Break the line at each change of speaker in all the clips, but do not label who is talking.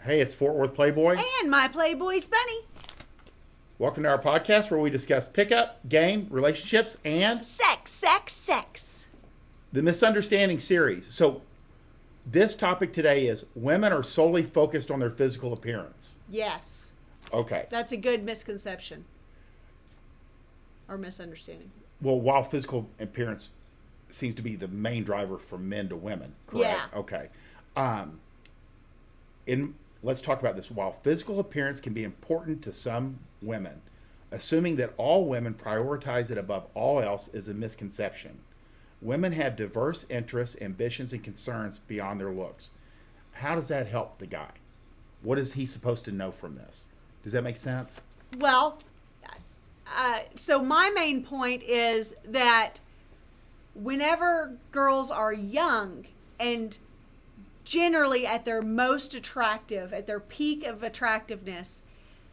Hey, it's Worth Playboy.
And my Playboys Bunny.
Welcome to our podcast where we discuss pickup, game, relationships, and
Sex.
the misunderstanding series. So this topic today is women are solely focused on their physical appearance.
Yes.
Okay.
That's a good misconception. Or misunderstanding.
Well, while physical appearance seems to be the main driver from men to women, correct?
Yeah.
Okay. Let's talk about this. While physical appearance can be important to some women, assuming that all women prioritize it above all else is a misconception. Women have diverse interests, ambitions, and concerns beyond their looks. How does that help the guy? What is he supposed to know from this? Does that make sense?
Well, so my main point is that whenever girls are young and generally at their most attractive, at their peak of attractiveness,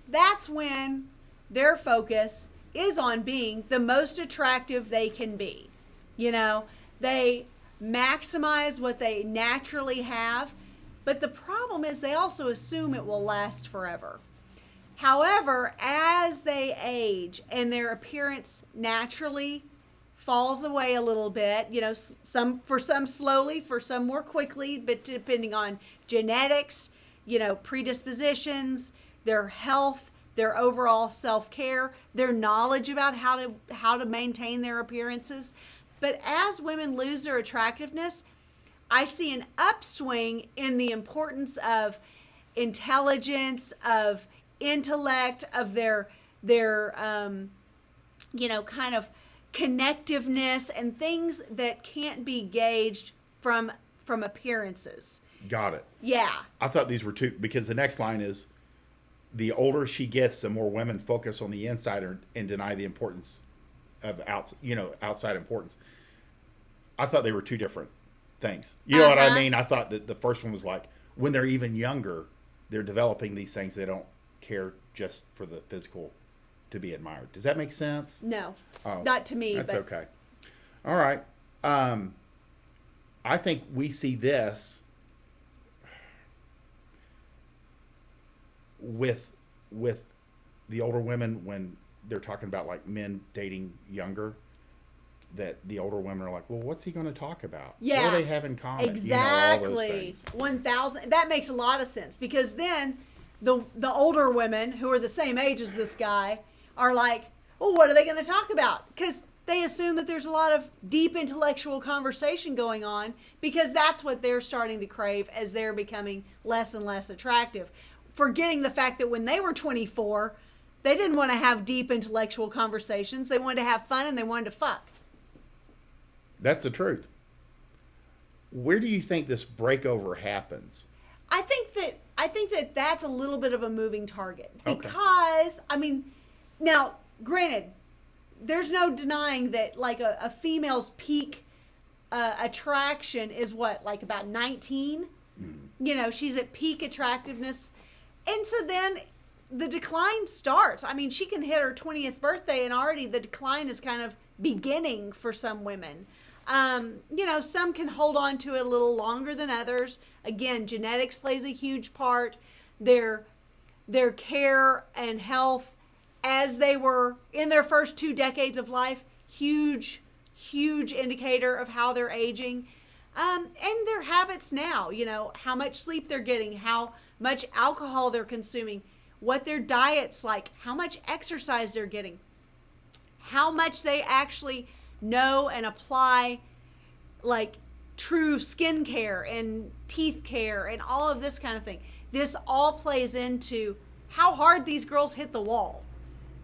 that's when their focus is on being the most attractive they can be. You know, they maximize what they naturally have, but the problem is they also assume it will last forever. However, as they age and their appearance naturally falls away a little bit, you know, some slowly, for some more quickly, but depending on genetics, you know, predispositions, their health, their overall self-care, their knowledge about how to maintain their appearances. But as women lose their attractiveness, I see an upswing in the importance of intelligence, of intellect, of their kind of connectiveness and things that can't be gauged from appearances.
Got it.
Yeah.
I thought these were two, because the next line is, the older she gets, the more women focus on the inside and deny the importance of outside importance. I thought they were two different things. You know what I mean? I thought that the first one was like, when they're even younger, they're developing these things. They don't care just for the physical to be admired. Does that make sense?
No, not to me.
That's
but
okay. All right. I think we see this with the older women when they're talking about like men dating younger, that the older women are like, well, what's he going to talk about?
Yeah.
What do they have in common?
Exactly.
You know, all those things.
1,000. That makes a lot of sense, because then the older women who are the same age as this guy are like, well, what are they going to talk about? Because they assume that there's a lot of deep intellectual conversation going on, because that's what they're starting to crave as they're becoming less and less attractive. Forgetting the fact that when they were 24, they didn't want to have deep intellectual conversations. They wanted to have fun and they wanted to fuck.
That's the truth. Where do you think this breakover happens?
I think that that's a little bit of a moving target, because
Okay.
I mean, now granted, there's no denying that like a female's peak attraction is what, like about 19. You know, she's at peak attractiveness, and so then the decline starts. I mean, she can hit her 20th birthday and already the decline is kind of beginning for some women. You know, some can hold on to it a little longer than others. Again, genetics plays a huge part. Their care and health as they were in their first 2 decades of life, huge indicator of how they're aging. And their habits now, you know, how much sleep they're getting, how much alcohol they're consuming, what their diet's like, how much exercise they're getting, how much they actually know and apply like true skin care and teeth care and all of this kind of thing. This all plays into how hard these girls hit the wall,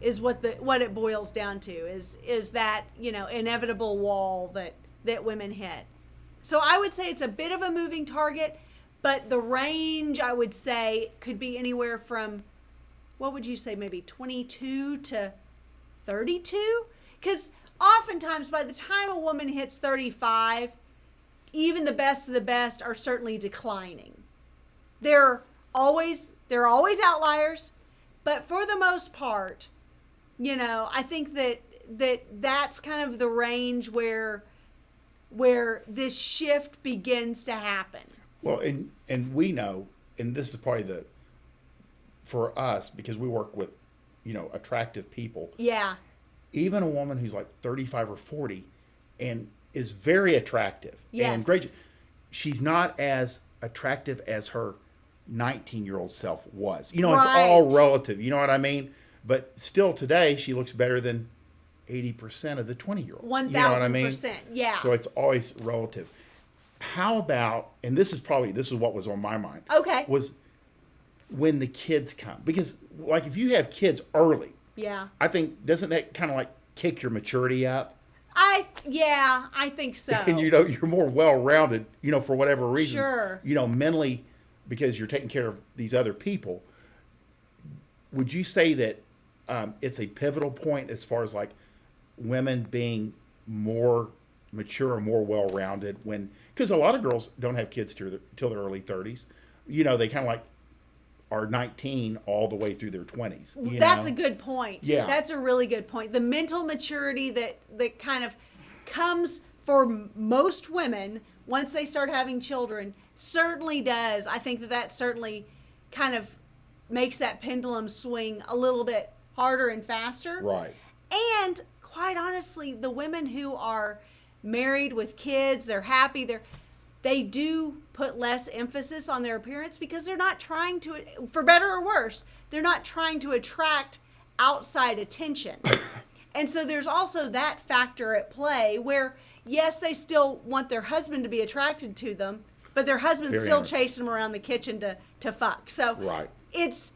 is what it boils down to, is that, you know, inevitable wall that women hit. So I would say it's a bit of a moving target, but the range, I would say, could be anywhere from, what would you say, maybe 22 to 32? Because oftentimes by the time a woman hits 35, even the best of the best are certainly declining. They're always outliers, but for the most part, you know, I think that's kind of the range where this shift begins to happen.
Well, and we know, and this is probably for us, because we work with, attractive people,
Yeah.
even a woman who's like 35 or 40 and is very attractive
Yes.
and great, she's not as attractive as her 19-year-old self was. It's all
Right.
relative. You know what I mean? But still today, she looks better than 80% of the 20-year-olds.
1000%.
You know what I mean?
Yeah.
So it's always relative. How about, and this is what was on my mind.
Okay.
Was when the kids come. Because, like, if you have kids early,
Yeah.
I think, doesn't that kind of like kick your maturity up?
I think so.
And, you're more well-rounded, for whatever reasons.
Sure.
Mentally, because you're taking care of these other people. Would you say that it's a pivotal point as far as, like, women being more mature or more well-rounded because a lot of girls don't have kids till their early 30s. They kind of like are 19 all the way through their 20s.
That's a good point.
Yeah.
That's a really good point. The mental maturity that kind of comes for most women once they start having children certainly does. I think that certainly kind of makes that pendulum swing a little bit harder and faster.
Right.
And quite honestly, the women who are married with kids, they're happy, they do put less emphasis on their appearance because they're not trying to, for better or worse, they're not trying to attract outside attention. And so there's also that factor at play where, yes, they still want their husband to be attracted to them, but their husband's
Very
still
interesting.
chasing them around the kitchen to fuck. So
Right.
it's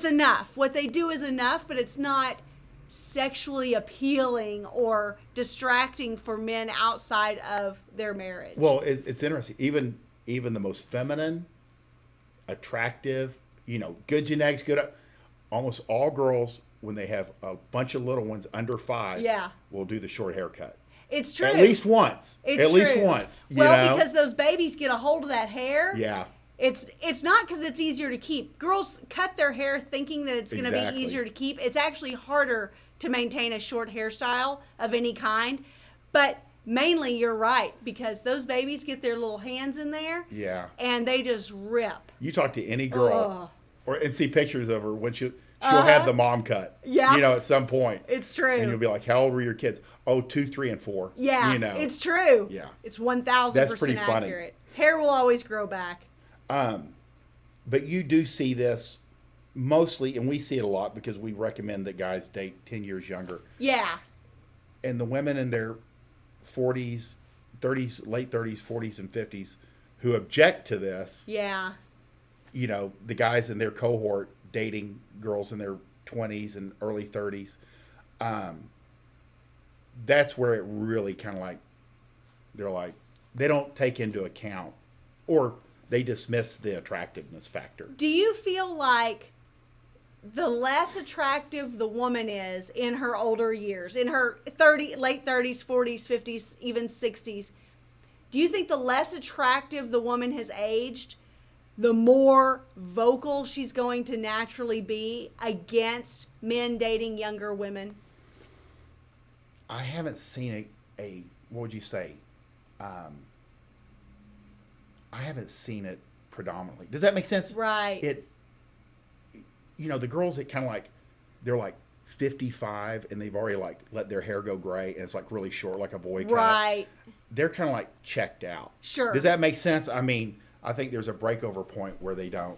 enough. What they do is enough, but it's not sexually appealing or distracting for men outside of their marriage.
Well, it's interesting. Even the most feminine, attractive, good genetics, almost all girls, when they have a bunch of little ones under 5,
Yeah. will
do the short haircut.
It's true.
At least once.
It's
At least
true.
once.
Well, because those babies get a hold of that hair.
Yeah.
It's not because it's easier to keep. Girls cut their hair thinking that it's going to be
Exactly.
easier to keep. It's actually harder to maintain a short hairstyle of any kind. But mainly, you're right, because those babies get their little hands in there.
Yeah.
And they just rip.
You talk to any girl and see pictures of her when she'll
Uh-huh.
have the mom cut.
Yeah.
At some point.
It's true.
And you'll be like, how old were your kids? Oh, 2, 3, and 4.
Yeah, it's true.
Yeah.
It's 1000%
That's pretty funny.
accurate. Hair will always grow back.
But you do see this mostly, and we see it a lot because we recommend that guys date 10 years younger.
Yeah.
And the women in their 40s, 30s, late 30s, 40s, and 50s who object to this,
Yeah.
the guys in their cohort dating girls in their 20s and early 30s, that's where it really kind of like, they don't take into account, or they dismiss the attractiveness factor.
Do you feel like the less attractive the woman is in her older years, in her late 30s, 40s, 50s, even 60s, do you think the less attractive the woman has aged, the more vocal she's going to naturally be against men dating younger women?
I haven't seen a what would you say? I haven't seen it predominantly. Does that make sense?
Right.
The girls that kind of like, they're like 55 and they've already like let their hair go gray and it's like really short, like a boy cut.
Right.
They're kind of like checked out.
Sure.
Does that make sense? I mean, I think there's a breakover point where they don't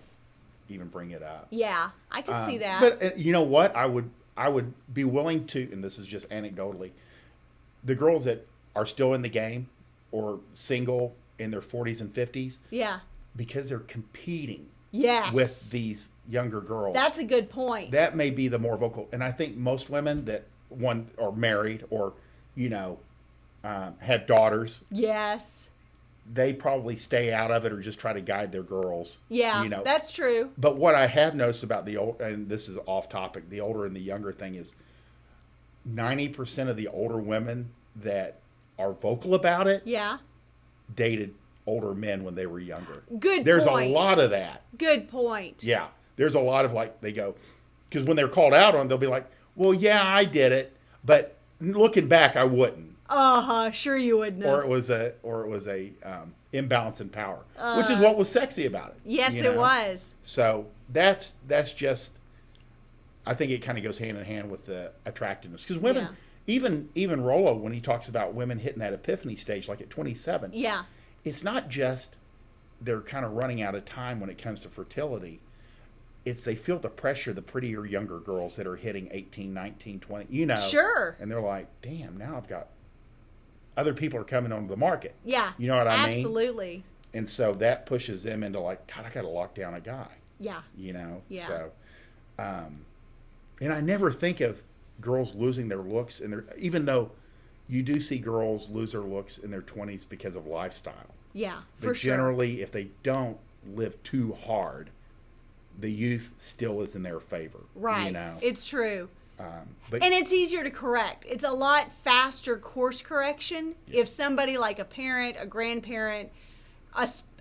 even bring it up.
Yeah, I can see that.
But you know what? I would be willing to, and this is just anecdotally, the girls that are still in the game or single in their 40s and 50s,
yeah.
because they're competing
Yes.
with these younger girls.
That's a good point.
That may be the more vocal. And I think most women that are married or, have daughters,
Yes.
they probably stay out of it or just try to guide their girls.
Yeah, that's true.
But what I have noticed about the old, and this is off topic, the older and the younger thing is 90% of the older women that are vocal about it
Yeah.
dated older men when they were younger.
Good
There's
point.
a lot of that.
Good point.
Yeah. There's a lot of like, they go, because when they're called out on, they'll be like, well, yeah, I did it, but looking back, I wouldn't.
Sure you would know.
Or it was a imbalance in power, which is what was sexy about it.
Yes,
you know?
it was.
So that's just, I think it kind of goes hand in hand with the attractiveness, because women, even Rollo, when he talks about women hitting that epiphany stage, like at 27, it's not just they're kind of running out of time when it comes to fertility. It's they feel the pressure, the prettier younger girls that are hitting 18, 19, 20, you know.
Sure.
And they're like, damn, now I've got other people are coming onto the market.
Yeah.
You know what I mean?
Absolutely.
And so that pushes them into like, God, I got to lock down a guy.
Yeah.
You know?
Yeah.
So, and I never think of girls losing their looks in their, even though you do see girls lose their looks in their 20s because of lifestyle.
Yeah,
but generally, if they don't live too hard, the youth still is in their favor.
Right.
You know?
It's true.
But,
and it's easier to correct. It's a lot faster course correction if somebody like a parent, a grandparent,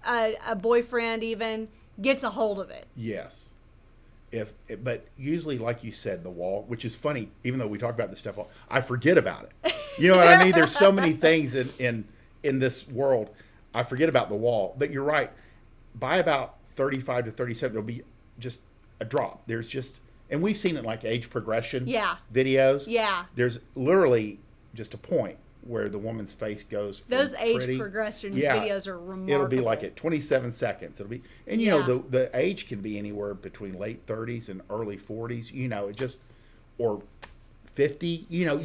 a boyfriend even gets a hold of it.
Yes. But usually, like you said, the wall, which is funny, even though we talk about this stuff, I forget about it. You know what I mean? There's so many things in this world, I forget about the wall. But you're right. By about 35 to 37, there'll be just a drop. There's just, and we've seen it like age progression videos.
Yeah.
There's literally just a point where the woman's face goes from
those age
pretty,
progression videos are remarkable.
It'll be like at 27 seconds. It'll be, and you know, the age can be anywhere between late 30s and early 40s, you know, it just, or 50, you know,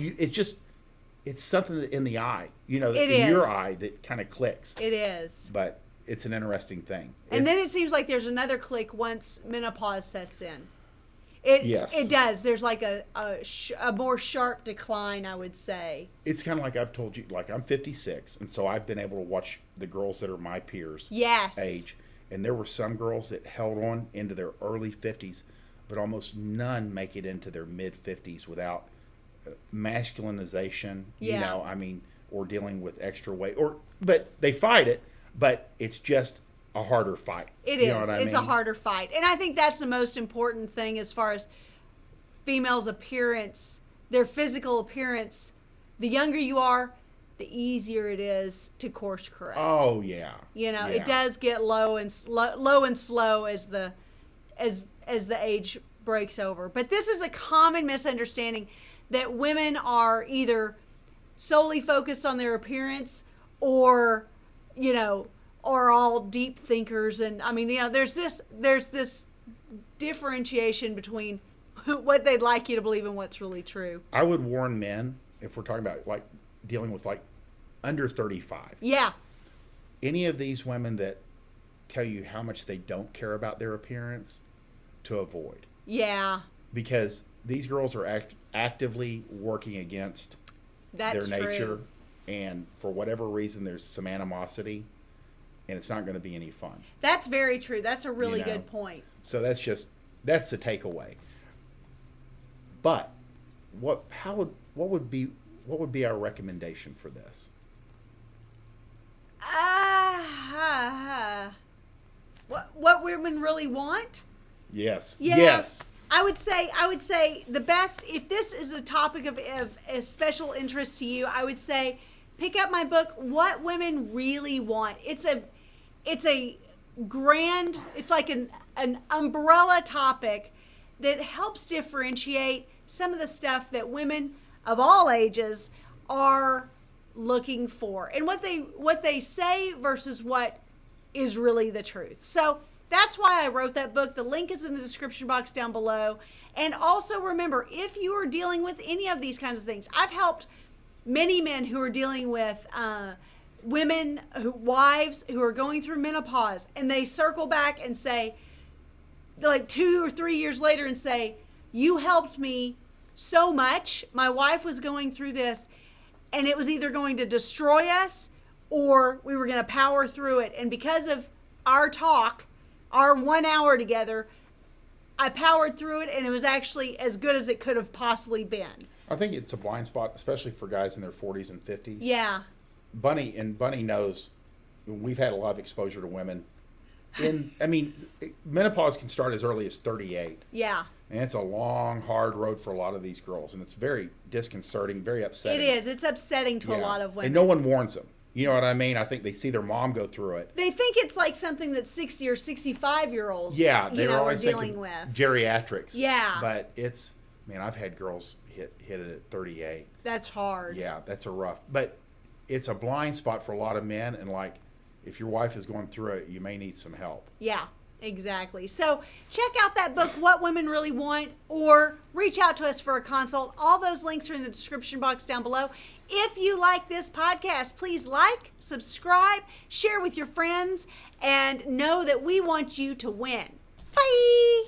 it's something in the eye, you know, in your eye that kind of clicks.
It is.
But it's an interesting thing.
And then it seems like there's another click once menopause sets in. It does. There's like a more sharp decline, I would say.
It's kind of like I've told you, like I'm 56, and so I've been able to watch the girls that are my peers age. And there were some girls that held on into their early 50s, but almost none make it into their mid 50s without masculinization, you know, I mean, or dealing with extra weight, but they fight it, but it's just a harder fight.
It is. It's a harder fight. And I think that's the most important thing as far as females' appearance, their physical appearance. The younger you are, the easier it is to course correct.
Oh, yeah.
You know, it does get low and slow as the age breaks over. But this is a common misunderstanding that women are either solely focused on their appearance or, you know, are all deep thinkers. And I mean, you know, there's this differentiation between what they'd like you to believe and what's really true.
I would warn men, if we're talking about like dealing with like under 35.
Yeah.
Any of these women that tell you how much they don't care about their appearance, to avoid.
Yeah.
Because these girls are actively working against their nature.
True.
And for whatever reason, there's some animosity. And it's not going to be any fun.
That's very true. That's a really good point.
So that's the takeaway. But what would be our recommendation for this?
What women really want?
Yes.
Yeah.
Yes.
I would say the best, if this is a topic of a special interest to you, I would say pick up my book, What Women Really Want. It's like an umbrella topic that helps differentiate some of the stuff that women of all ages are looking for and what they say versus what is really the truth. So that's why I wrote that book. The link is in the description box down below. And also remember, if you are dealing with any of these kinds of things, I've helped many men who are dealing with wives who are going through menopause, and they circle back and say, like 2 or 3 years later, and say, you helped me so much. My wife was going through this, and it was either going to destroy us or we were going to power through it. And because of our talk, our 1 hour together, I powered through it, and it was actually as good as it could have possibly been.
I think it's a blind spot, especially for guys in their 40s and 50s.
Yeah.
Bunny knows we've had a lot of exposure to women. Menopause can start as early as 38.
Yeah.
And it's a long, hard road for a lot of these girls, and it's very disconcerting, very upsetting.
It is. It's upsetting to a lot of women.
And no one warns them. You know what I mean? I think they see their mom go through it.
They think it's like something that 60 or 65-year-olds
they're always
dealing
thinking
with.
Geriatrics.
Yeah.
But it's, man, I've had girls hit it at 38.
That's hard.
Yeah, that's a rough. But it's a blind spot for a lot of men, and like, if your wife is going through it, you may need some help.
Yeah, exactly. So check out that book, What Women Really Want, or reach out to us for a consult. All those links are in the description box down below. If you like this podcast, please like, subscribe, share with your friends, and know that we want you to win. Bye!